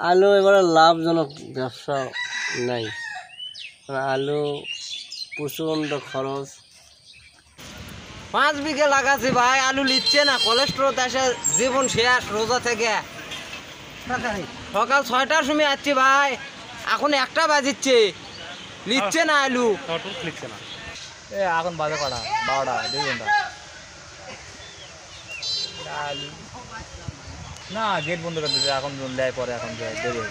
আলু এবারে লাভজনক ব্যবসা নাই, আলু প্রচণ্ড খরচ। 5 বিঘে লাগাচ্ছি ভাই, আলু লিচ্ছে না, কোলেস্ট্রল এসে জীবন শেষ রোজা থেকে। সকাল 6টার সময় আসছি ভাই, এখন 1টা বাজিচ্ছে, লিচ্ছে না আলু, লিখছে না। এখন বাজে কটা? 12টা, 2 ঘন্টা। আলু না, গেট বন্ধ করে দিচ্ছে, এখন দেয় পরে, এখন দেবে।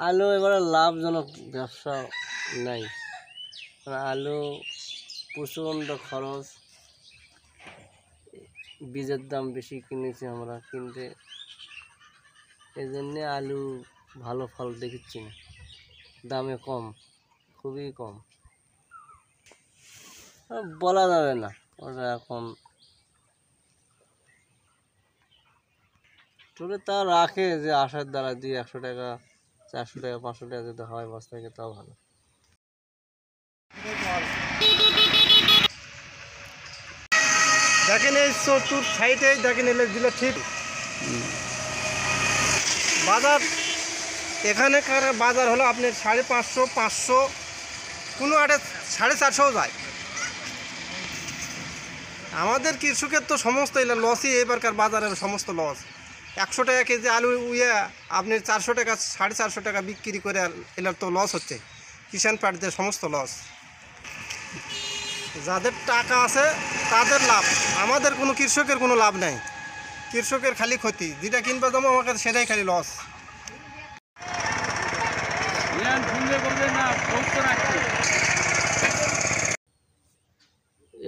আলু এবারে লাভজনক ব্যবসা নাই, আলু প্রচণ্ড খরচ, বীজের দাম বেশি কিনেছি আমরা, কিনতে এই জন্যে আলু ভালো ফল দেখিচ্ছি না, দামে কম, খুবই কম, বলা যাবে না ওটা এখন। তবে তা রাখে যে আসার দ্বারা 100 টাকা 400 টাকা 500 টাকা যদি হয় বস্তা থেকে, তাও ভালো। দেখেন এই চতুর সাইডে দেখেন এলে দিলে ঠিক বাজার। এখানেকার বাজার হলো আপনার 550, 500, কোনো আটে 450 যায়। আমাদের কৃষকের তো সমস্ত এলা লসই, এবারকার বাজারের সমস্ত লস। 100 টাকা কেজি আলু উইয়া আপনি 400 টাকা 450 টাকা বিক্রি করে এলার তো লস হচ্ছে, কিষাণ পার্টিদের সমস্ত লস। যাদের টাকা আছে তাদের লাভ, আমাদের কোনো কৃষকের কোনো লাভ নেই, কৃষকের খালি ক্ষতি। যেটা কিনবে দাম আমার কাছে সেটাই খালি লস।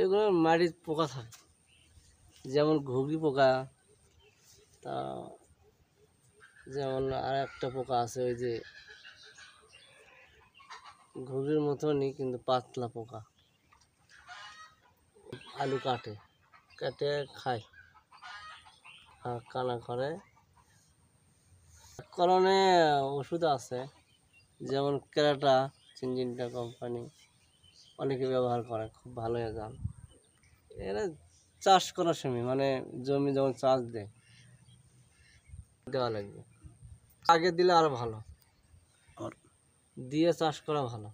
এগুলো মাটির পোকা থাকে, যেমন ঘুগি পোকা, তা যেমন আর একটা পোকা আছে ওই যে ঘুগির মতনই কিন্তু পাতলা পোকা, আলু কাটে কেটে খায়, কানা করে। কারণে ওষুধ আছে, যেমন ক্যারাটা সিনজিনটা কোম্পানি অনেকে ব্যবহার করে, খুব ভালো রেজাল্ট। এরা চাষ করার সময় মানে জমি যখন চাষ দেওয়া লাগবে, আগে দিলে আরো ভালো, দিয়ে চাষ করা ভালো।